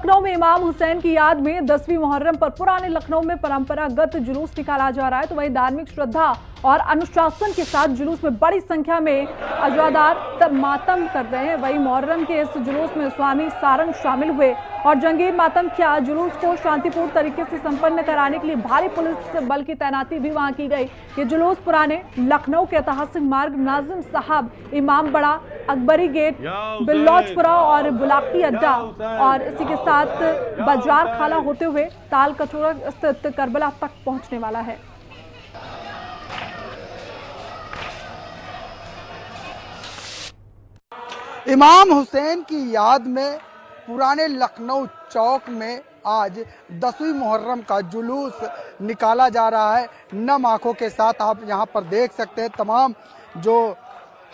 लखनऊ में इमाम हुसैन की याद में 10वीं मुहर्रम पर पुराने लखनऊ में परंपरागत जुलूस निकाला जा रहा है। तो वहीं धार्मिक श्रद्धा और अनुशासन के साथ जुलूस में बड़ी संख्या में अज़ादार मातम कर रहे हैं। वहीं मुहर्रम के इस जुलूस में स्वामी सारंग शामिल हुए और जंगीर मातम किया। जुलूस को शांतिपूर्ण तरीके से संपन्न कराने के लिए भारी पुलिस बल की तैनाती भी वहां की गई। ये जुलूस पुराने लखनऊ के ऐतिहासिक मार्ग नाजिम साहब, इमाम बड़ा, अकबरी गेट, बिल्लौचपुरा और बुलाकी अड्डा और इसी के साथ बाजार खाला होते हुए ताल कटोरा स्थित करबला तक पहुंचने वाला है। इमाम हुसैन की याद में पुराने लखनऊ चौक में आज 10वीं मुहर्रम का जुलूस निकाला जा रहा है। नम आंखों के साथ आप यहां पर देख सकते हैं तमाम जो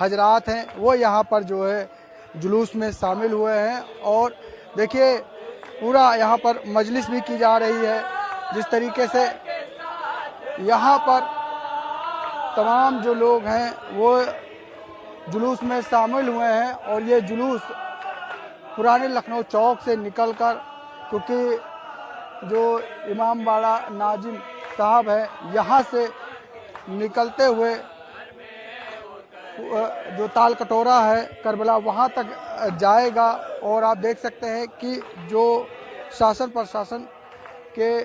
हजरात हैं वो यहां पर जो है जुलूस में शामिल हुए हैं। और देखिए पूरा यहां पर मजलिस भी की जा रही है। जिस तरीके से यहां पर तमाम जो लोग हैं वो जुलूस में शामिल हुए हैं और ये जुलूस पुराने लखनऊ चौक से निकलकर, क्योंकि जो इमाम बाड़ा नाजिम साहब है यहाँ से निकलते हुए जो ताल कटोरा है करबला वहाँ तक जाएगा। और आप देख सकते हैं कि जो शासन प्रशासन के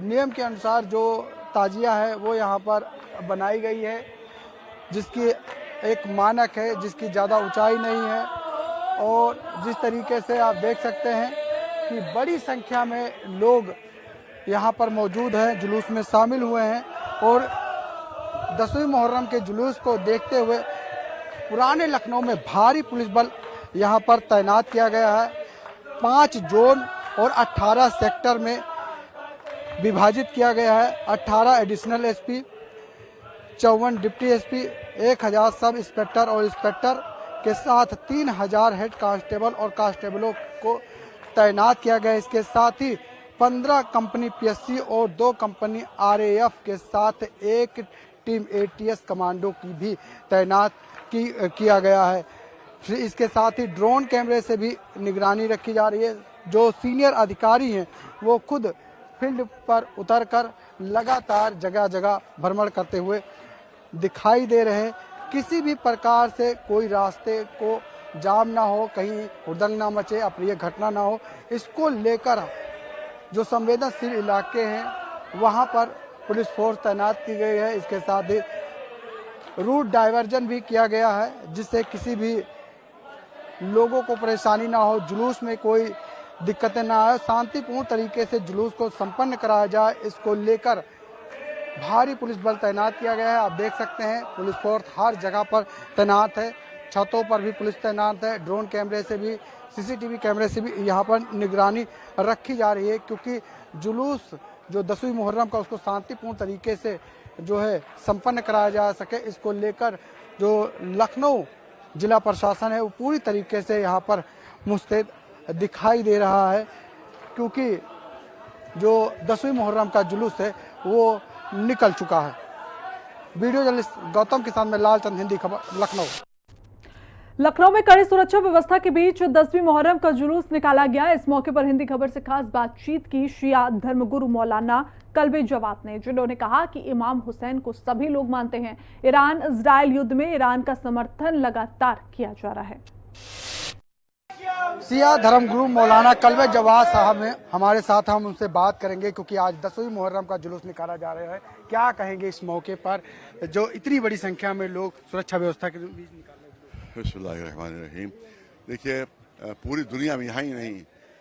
नियम के अनुसार जो ताजिया है वो यहाँ पर बनाई गई है, जिसकी एक मानक है, जिसकी ज़्यादा ऊंचाई नहीं है। और जिस तरीके से आप देख सकते हैं कि बड़ी संख्या में लोग यहाँ पर मौजूद हैं, जुलूस में शामिल हुए हैं। और 10वीं मुहर्रम के जुलूस को देखते हुए पुराने लखनऊ में भारी पुलिस बल यहाँ पर तैनात किया गया है। 5 जोन और 18 सेक्टर में विभाजित किया गया है। 18 additional SP, 54 deputy SP, 1000 sub inspector और इंस्पेक्टर के साथ 3000 हेड कांस्टेबल और कांस्टेबलों को तैनात किया गया। इसके साथ ही 15 कंपनी पीएससी और 2 कंपनी आरएएफ के साथ एक टीम एटीएस कमांडो की भी तैनात किया गया है। इसके साथ ही ड्रोन कैमरे से भी निगरानी रखी जा रही है। जो सीनियर अधिकारी हैं वो खुद फील्ड पर उतरकर लगातार जगह जगह भ्रमण करते हुए दिखाई दे रहे हैं। किसी भी प्रकार से कोई रास्ते को जाम ना हो, कहीं हुड़दंग ना मचे, अप्रिय घटना ना हो, इसको लेकर जो संवेदनशील इलाके हैं वहां पर पुलिस फोर्स तैनात की गई है। इसके साथ ही रूट डाइवर्जन भी किया गया है, जिससे किसी भी लोगों को परेशानी ना हो, जुलूस में कोई दिक्कतें ना आए, शांतिपूर्ण तरीके से जुलूस को संपन्न कराया जाए, इसको लेकर भारी पुलिस बल तैनात किया गया है। आप देख सकते हैं पुलिस फोर्स हर जगह पर तैनात है। छतों पर भी पुलिस तैनात है। ड्रोन कैमरे से भी, सीसीटीवी कैमरे से भी यहाँ पर निगरानी रखी जा रही है, क्योंकि जुलूस जो 10वीं मुहर्रम का उसको शांतिपूर्ण तरीके से जो है संपन्न कराया जा सके, इसको लेकर जो लखनऊ जिला प्रशासन है वो पूरी तरीके से यहाँ पर मुस्तैद दिखाई दे रहा है। क्योंकि जो 10वीं मुहर्रम का जुलूस है वो निकल चुका है। वीडियो जर्नलिस्ट गौतम के साथ में लालचंद, हिंदी खबर, लखनऊ। लखनऊ में कड़ी सुरक्षा व्यवस्था के बीच 10वीं मुहर्रम का जुलूस निकाला गया। इस मौके पर हिंदी खबर से खास बातचीत की शिया धर्मगुरु मौलाना कल्बे जवाद ने, जिन्होंने कहा कि इमाम हुसैन को सभी लोग मानते हैं। ईरान इजराइल युद्ध में ईरान का समर्थन लगातार किया जा रहा है। शिया धर्मगुरु मौलाना कल्बे जवाद साहब हैं हमारे साथ, हम उनसे बात करेंगे क्योंकि आज 10वीं मुहर्रम का जुलूस निकाला जा रहा है। क्या कहेंगे इस मौके पर जो इतनी बड़ी संख्या में लोग सुरक्षा व्यवस्था के बीच निकाल रहे हैं? बिस्मिल्लाहिर्रहमानिर्रहीम। देखिए पूरी दुनिया में, यहाँ ही नहीं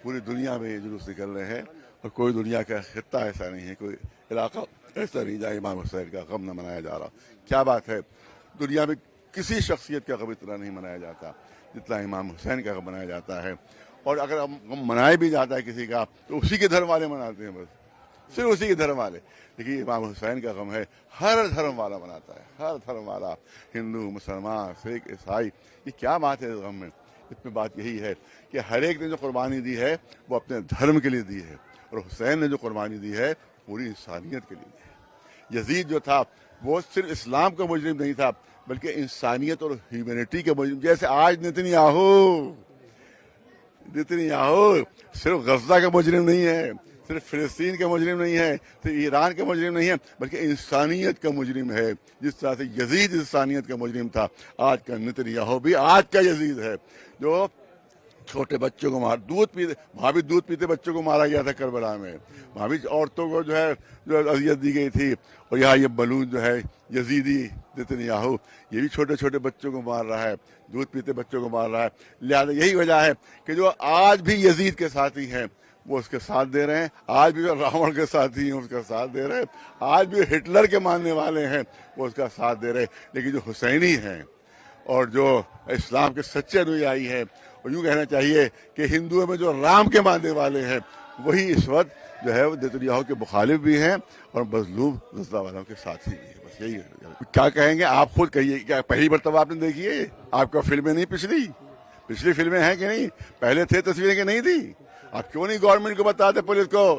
पूरी दुनिया में ये जुलूस निकल रहे हैं और कोई दुनिया का खित्ता ऐसा नहीं है, कोई इलाका ऐसा नहीं जहाँ इमाम हुसैन का गम न मनाया जा रहा। क्या बात है, दुनिया में किसी शख्सियत का गम इतना नहीं मनाया जाता जितना इमाम हुसैन का गम मनाया जाता है। और अगर हम मनाया भी जाता है किसी का तो उसी के धर्म वाले मनाते हैं, बस सिर्फ उसी के धर्म वाले। देखिए इमाम हुसैन का गम है हर धर्म वाला मनाता है, हर धर्म वाला, हिंदू, मुसलमान, सिख, ईसाई। ये क्या बात है इस गम में? इसमें बात यही है कि हर एक ने जो कुर्बानी दी है वो अपने धर्म के लिए दी है, और हुसैन ने जो कुर्बानी दी है पूरी इंसानियत के लिए दी है। यजीद जो था वो सिर्फ इस्लाम का मुजरिम नहीं था बल्कि इंसानियत और ह्यूमैनिटी के मुजरिम। जैसे आज नेतन्याहू नेतन्याहू सिर्फ गजा का मुजरिम नहीं है, सिर्फ फिलिस्तीन का मुजरिम नहीं है, सिर्फ ईरान का मुजरिम नहीं है, बल्कि इंसानियत का मुजरिम है। जिस तरह से यजीद इंसानियत का मुजरिम था, आज का नेतन्याहू भी आज का यजीद है, जो छोटे बच्चों को वहाँ भी दूध पीते बच्चों को मारा गया था करबला में, वहाँ भी औरतों को जो अजियत दी गई थी। और यहाँ ये बलून जो है यजीदी नेतन्याहू, ये भी छोटे छोटे बच्चों को मार रहा है, दूध पीते बच्चों को मार रहा है। लिहाजा यही वजह है कि जो आज भी यजीद के साथी हैं वो उसके साथ दे रहे हैं, आज भी जो रावण के साथी हैं उसका साथ दे रहे हैं, आज भी हिटलर के मानने वाले हैं वो उसका साथ दे रहे हैं। लेकिन जो हुसैनी हैं और जो इस्लाम के सच्चे अनुयायी हैं, और यूँ कहना चाहिए कि हिंदुओं में जो राम के मानने वाले हैं, वही इस वक्त जो है वो नेतन्याहू के मुखालिफ भी हैं और मजलूम गजा वालों के साथी भी हैं। बस यही है। क्या कहेंगे आप खुद कहिए, क्या पहली मरतबा आपने देखी है? आपका फिल्में नहीं पिछली फिल्में हैं कि नहीं? पहले थे तस्वीरें कि नहीं थी? आप क्यों नहीं गवर्नमेंट को बताते, पुलिस को,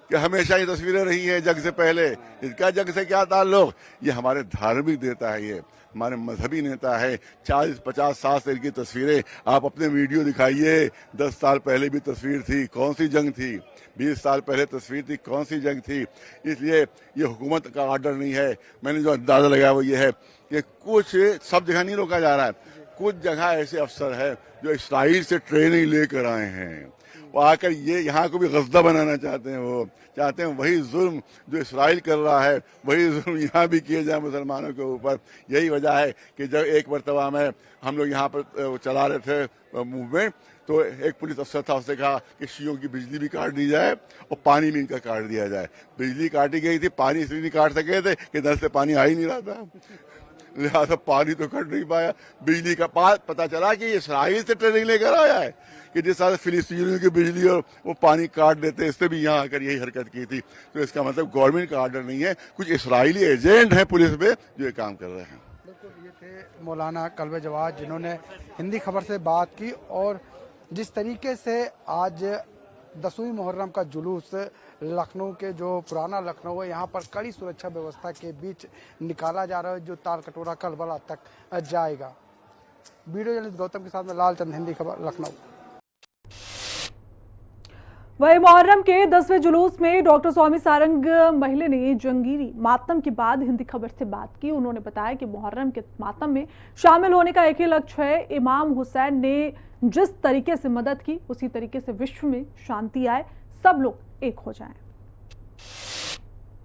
कि हमेशा ये तस्वीरें रही हैं जंग से पहले? इनका जंग से क्या ताल्लुक? ये हमारे धार्मिक नेता है, ये हमारे मजहबी नेता है। 40-50 साल से इनकी तस्वीरें आप अपने वीडियो दिखाइए। 10 साल पहले भी तस्वीर थी, कौन सी जंग थी? 20 साल पहले तस्वीर थी, कौन सी जंग थी? इसलिए ये हुकूमत का ऑर्डर नहीं है। मैंने जो अंदाजा लगाया वो ये है कि कुछ सब जगह नहीं रोका जा रहा है, कुछ जगह ऐसे अफसर है जो इसराइल से ट्रेनिंग लेकर आए हैं, वो आकर ये यहाँ को भी गज़दा बनाना चाहते हैं। वो चाहते हैं वही जुल्म जो इसराइल कर रहा है, वही जुल्म यहाँ भी किए जाए मुसलमानों के ऊपर। यही वजह है कि जब एक मरतबा में हम लोग यहाँ पर चला रहे थे मूवमेंट, तो एक पुलिस अफसर था, उसने कहा कि शियों की बिजली भी काट दी जाए और पानी भी इनका काट दिया जाए। बिजली काटी गई थी, पानी इसलिए नहीं काट सके थे कि नल से पानी आ ही नहीं रहा था, लिहाजा पानी तो कट नहीं पाया। बिजली का पता चला कि इसराइल से ट्रेनिंग लेकर आया है कि जिस तरह फिलिस्तीनियों की बिजली और वो पानी काट देते, इससे भी यहाँ आकर यही हरकत की थी। तो इसका मतलब गवर्नमेंट का ऑर्डर नहीं है, कुछ इसराइली एजेंट हैं पुलिस में जो ये काम कर रहे हैं। बिल्कुल, ये थे मौलाना कल्बे जवाद, जिन्होंने हिंदी खबर से बात की। और जिस तरीके से आज 10वीं मुहर्रम का जुलूस लखनऊ के जो पुराना लखनऊ है, यहाँ पर कड़ी सुरक्षा व्यवस्था के बीच निकाला जा रहा है, जो ताल कटोरा करबला तक जाएगा। वीडियो जर्नलिस्ट गौतम के साथ में लालचंद, हिंदी खबर, लखनऊ। वही मुहर्रम के 10वें जुलूस में डॉक्टर स्वामी सारंग महिला ने जंगीरी मातम के बाद हिंदी खबर से बात की। उन्होंने बताया कि मुहर्रम के मातम में शामिल होने का एक ही लक्ष्य है, इमाम हुसैन ने जिस तरीके से मदद की उसी तरीके से विश्व में शांति आए, सब लोग एक हो जाएं।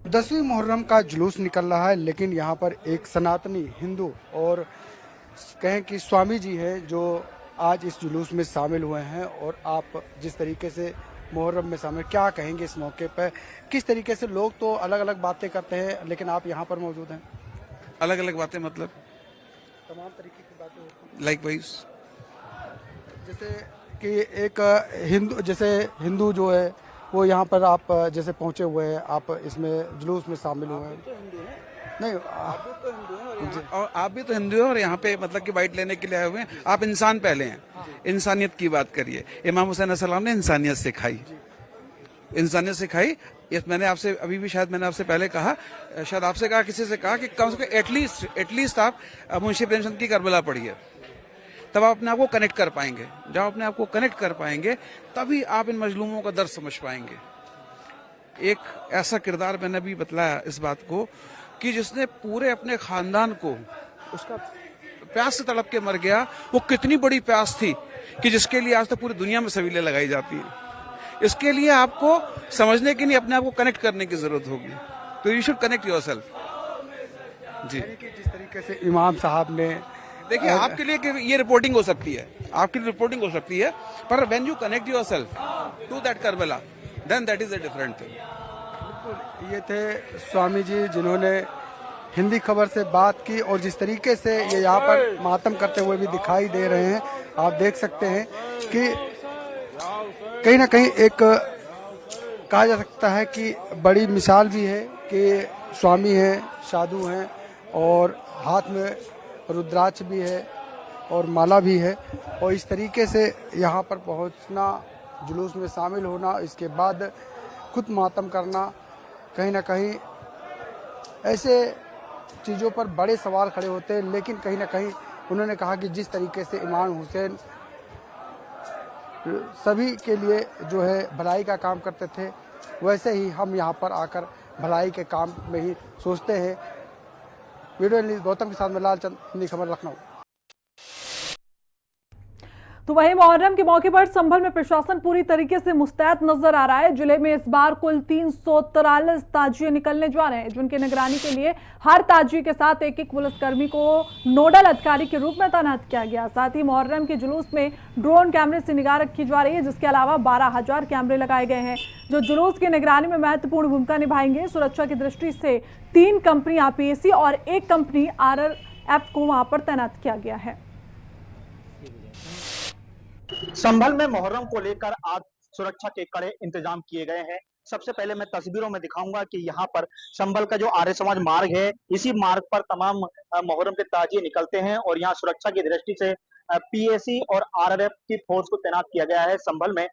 10वीं मुहर्रम का जुलूस निकल रहा है, लेकिन यहाँ पर एक सनातनी हिंदू और कहें कि स्वामी जी है जो आज इस जुलूस में शामिल हुए हैं। और आप जिस तरीके से मुहर्रम में शामिल, क्या कहेंगे इस मौके पर? किस तरीके से लोग तो अलग अलग बातें करते हैं, लेकिन आप यहाँ पर मौजूद हैं। अलग अलग बातें मतलब तमाम तरीके की बातें होती हैं। लाइक वाइज जैसे कि एक हिंदू जो है वो यहाँ पर आप जैसे पहुँचे हुए हैं, आप इसमें जुलूस में शामिल हुए हैं। नहीं, आप भी तो हिंदू हैं और आप भी तो हिंदू हैं और यहाँ पे मतलब कि बाइट लेने के लिए आए हुए हैं। आप इंसान पहले हैं, इंसानियत की बात करिए। इमाम हुसैन अलैहिस्सलाम ने इंसानियत सिखाई, इंसानियत सिखाई। मैंने आपसे अभी भी शायद मैंने आपसे पहले कहा, शायद आपसे कहा, किसी से कहा कि कम से कम एटलीस्ट आप मुंशी प्रेमचंद की करबला पढ़िए, तब आप अपने आप को कनेक्ट कर पाएंगे। जब अपने आप को कनेक्ट कर पाएंगे तभी आप इन मजलूमों का दर्द समझ पाएंगे। एक ऐसा किरदार मैंने भी बतलाया इस बात को कि जिसने पूरे अपने खानदान को, उसका प्यास से तड़प के मर गया। वो कितनी बड़ी प्यास थी कि जिसके लिए आज तक पूरी दुनिया में सवीलें लगाई जाती हैं। इसके लिए आपको समझने के लिए अपने आप को कनेक्ट करने की जरूरत होगी। तो यू शुड कनेक्ट योरसेल्फ। जी, जिस तरीके से इमाम साहब ने, देखिए आपके लिए ये रिपोर्टिंग हो सकती है, आपके लिए रिपोर्टिंग हो सकती है, पर when you connect yourself to that Karbala, then that is a different thing. ये थे स्वामी जी जिन्होंने हिंदी खबर से बात की। और जिस तरीके से ये यहाँ पर मातम करते हुए भी दिखाई दे रहे हैं, आप देख सकते हैं कि कहीं ना कहीं एक कहा जा सकता है कि बड़ी मिसाल भी है कि स्वामी हैं, साधु हैं और हाथ में रुद्राक्ष भी है और माला भी है। और इस तरीके से यहाँ पर पहुँचना, जुलूस में शामिल होना, इसके बाद खुद मातम करना, कहीं ना कहीं ऐसे चीज़ों पर बड़े सवाल खड़े होते हैं। लेकिन कहीं ना कहीं उन्होंने कहा कि जिस तरीके से इमाम हुसैन सभी के लिए जो है भलाई का काम करते थे, वैसे ही हम यहाँ पर आकर भलाई के काम में ही सोचते हैं। वीडियो जर्नलिस्ट गौतम के साथ में लालचंद, हिंदी खबर, लखनऊ। तो वहीं मुहर्रम के मौके पर संभल में प्रशासन पूरी तरीके से मुस्तैद नजर आ रहा है। जिले में इस बार कुल 343 ताजिए निकलने जा रहे हैं, जिनकी निगरानी के लिए हर ताजिए के साथ एक एक पुलिसकर्मी को नोडल अधिकारी के रूप में तैनात किया गया। साथ ही मुहर्रम के जुलूस में ड्रोन कैमरे से निगाह रखी जा रही है, जिसके अलावा 12,000 कैमरे लगाए गए हैं जो जुलूस की निगरानी में महत्वपूर्ण भूमिका निभाएंगे। सुरक्षा की दृष्टि से 3 कंपनियां पीएसी और 1 कंपनी आरआरएफ को वहां पर तैनात किया गया है। संभल में मुहर्रम को लेकर आज सुरक्षा के कड़े इंतजाम किए गए हैं। सबसे पहले मैं तस्वीरों में दिखाऊंगा कि यहाँ पर संभल का जो आर्य समाज मार्ग है, इसी मार्ग पर तमाम मुहर्रम के ताजिए निकलते हैं और यहाँ सुरक्षा की दृष्टि से पीएसी और आरआरएफ की फोर्स को तैनात किया गया है। संभल में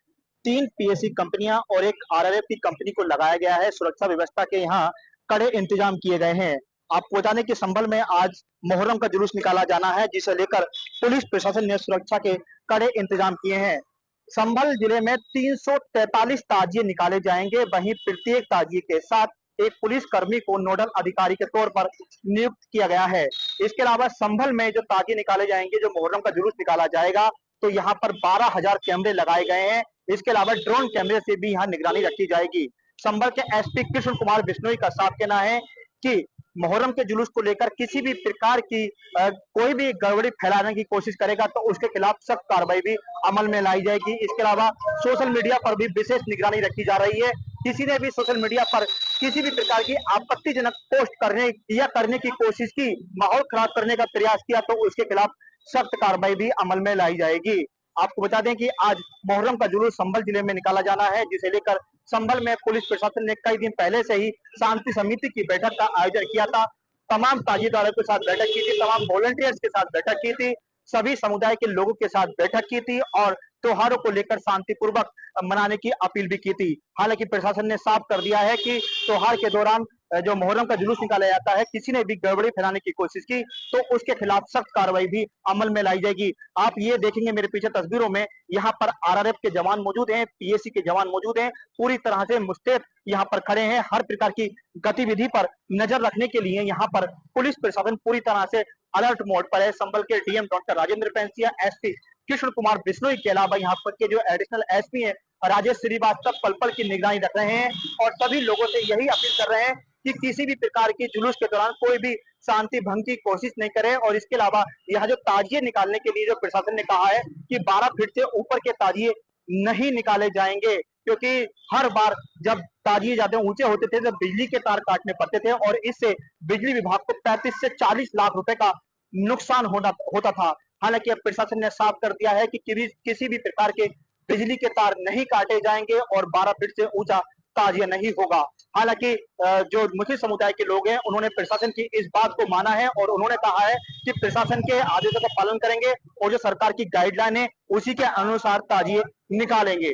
3 पीएसी कंपनियां और 1 आरआरएफ की कंपनी को लगाया गया है। सुरक्षा व्यवस्था के यहाँ कड़े इंतजाम किए गए हैं। आपको बता दें कि संभल में आज मुहर्रम का जुलूस निकाला जाना है, जिसे लेकर पुलिस प्रशासन ने सुरक्षा के कड़े इंतजाम किए हैं। संभल जिले में 343 ताजिए निकाले जाएंगे, वहीं प्रत्येक ताजिए के साथ एक पुलिस कर्मी को नोडल अधिकारी के तौर पर नियुक्त किया गया है। इसके अलावा संभल में जो ताजिए निकाले जाएंगे, जो मुहर्रम का जुलूस निकाला जाएगा, तो यहाँ पर 12,000 कैमरे लगाए गए हैं। इसके अलावा ड्रोन कैमरे से भी यहाँ निगरानी रखी जाएगी। संभल के एसपी कृष्ण कुमार बिश्नोई का साफ कहना है कि मुहर्रम के जुलूस को लेकर किसी भी प्रकार की कोई भी गड़बड़ी फैलाने की कोशिश करेगा तो उसके खिलाफ सख्त कार्रवाई भी अमल में लाई जाएगी। इसके अलावा सोशल मीडिया पर भी विशेष निगरानी रखी जा रही है। किसी ने भी सोशल मीडिया पर किसी भी प्रकार की आपत्तिजनक पोस्ट करने की कोशिश की, माहौल खराब करने का प्रयास किया तो उसके खिलाफ सख्त कार्रवाई भी अमल में लाई जाएगी। आपको बता दें कि आज मुहर्रम का जुलूस संभल जिले में निकाला जाना है, जिसे लेकर संभल में पुलिस प्रशासन ने कई दिन पहले से ही शांति समिति की बैठक का आयोजन किया था। तमाम ताजिएदारों के साथ बैठक की थी, तमाम वॉलंटियर्स के साथ बैठक की थी, सभी समुदाय के लोगों के साथ बैठक की थी और त्योहारों को लेकर शांतिपूर्वक मनाने की अपील भी की थी। हालांकि प्रशासन ने साफ कर दिया है कि त्योहार के दौरान जो मुहर्रम का जुलूस निकाला जाता है, किसी ने भी गड़बड़ी फैलाने की कोशिश की तो उसके खिलाफ सख्त कार्रवाई भी अमल में लाई जाएगी। आप ये देखेंगे मेरे पीछे तस्वीरों में, यहाँ पर आरआरएफ के जवान मौजूद हैं, पीएसी के जवान मौजूद हैं, पूरी तरह से मुस्तैद यहाँ पर खड़े हैं। हर प्रकार की गतिविधि पर नजर रखने के लिए यहाँ पर पुलिस प्रशासन पूरी तरह से अलर्ट मोड पर है। संभल के DM doctor Rajendra Pensiya, SP Krishna Kumar Bishnoi के अलावा यहाँ पर के जो एडिशनल एसपी है राजेश श्रीवास्तव पल पल की निगरानी रख रहे हैं और सभी लोगों से यही अपील कर रहे हैं कि किसी भी प्रकार की जुलूस के दौरान कोई भी शांति भंग की कोशिश नहीं करे। और इसके अलावा यह जो ताजिए निकालने के लिए जो प्रशासन ने कहा है कि 12 फीट से ऊपर के ताजिए नहीं निकाले जाएंगे, क्योंकि हर बार जब ताजिए ज्यादा ऊंचे होते थे तो बिजली के तार काटने पड़ते थे और इससे बिजली विभाग को 35 से 40 लाख रुपए का नुकसान होता था। हालांकि अब प्रशासन ने साफ कर दिया है कि किसी भी प्रकार के बिजली के तार नहीं काटे जाएंगे और 12 फीट से ऊंचा ताजिया नहीं होगा। हालांकि जो मुस्लिम समुदाय के लोग हैं उन्होंने प्रशासन की इस बात को माना है और उन्होंने कहा है कि प्रशासन के आदेशों का पालन करेंगे और जो सरकार की गाइडलाइन है उसी के अनुसार ताजिए निकालेंगे।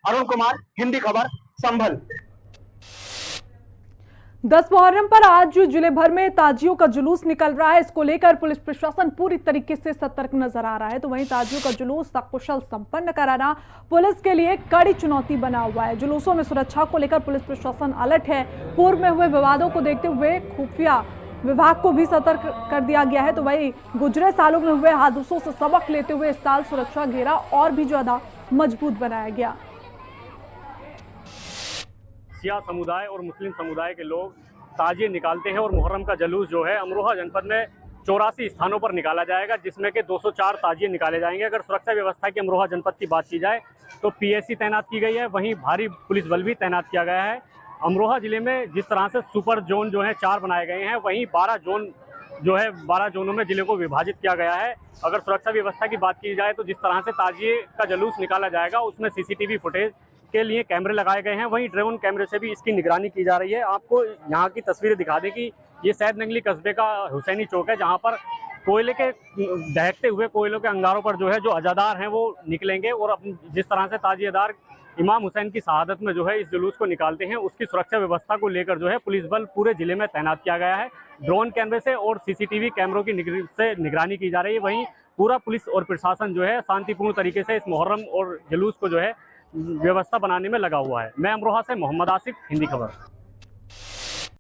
अरुण कुमार, हिंदी खबर, संभल। 10 मुहर्रम पर आज जिले भर में ताजियों का जुलूस निकल रहा है। इसको लेकर पुलिस प्रशासन पूरी तरीके से सतर्क नजर आ रहा है। तो वहीं ताजियों का जुलूस सकुशल संपन्न कराना पुलिस के लिए कड़ी चुनौती बना हुआ है। जुलूसों में सुरक्षा को लेकर पुलिस प्रशासन अलर्ट है। पूर्व में हुए विवादों को देखते हुए खुफिया विभाग को भी सतर्क कर दिया गया है। तो वहीं गुजरे सालों में हुए हादसों से सबक लेते हुए इस साल सुरक्षा घेरा और भी ज्यादा मजबूत बनाया गया। शिया समुदाय और मुस्लिम समुदाय के लोग ताजिए निकालते हैं और मुहर्रम का जुलूस जो है अमरोहा जनपद में 84 स्थानों पर निकाला जाएगा, जिसमें के 204 ताजिए निकाले जाएंगे। अगर सुरक्षा व्यवस्था की अमरोहा जनपद की बात की जाए तो पीएसी तैनात की गई है, वहीं भारी पुलिस बल भी तैनात किया गया है। अमरोहा जिले में जिस तरह से सुपर जोन जो है 4 बनाए गए हैं, वहीं 12 जोन जो है 12 जोनों में जिले को विभाजित किया गया है। अगर सुरक्षा व्यवस्था की बात की जाए तो जिस तरह से ताजिए का जुलूस निकाला जाएगा उसमें सीसीटीवी फुटेज के लिए कैमरे लगाए गए हैं, वहीं ड्रोन कैमरे से भी इसकी निगरानी की जा रही है। आपको यहाँ की तस्वीरें दिखा दें कि ये सैद नंगली कस्बे का हुसैनी चौक है, जहाँ पर कोयले के दहकते हुए कोयलों के अंगारों पर जो है जो अजादार हैं वो निकलेंगे और अपनी जिस तरह से ताजिएदार इमाम हुसैन की शहादत में जो है इस जुलूस को निकालते हैं, उसकी सुरक्षा व्यवस्था को लेकर जो है पुलिस बल पूरे जिले में तैनात किया गया है। ड्रोन कैमरे से और सीसीटीवी कैमरों की से निगरानी की जा रही है। वहीं पूरा पुलिस और प्रशासन जो है शांतिपूर्ण तरीके से इस मुहर्रम और जुलूस को जो है व्यवस्था बनाने में लगा हुआ है। मैं अमरोहा से मोहम्मद आसिफ, हिंदी खबर।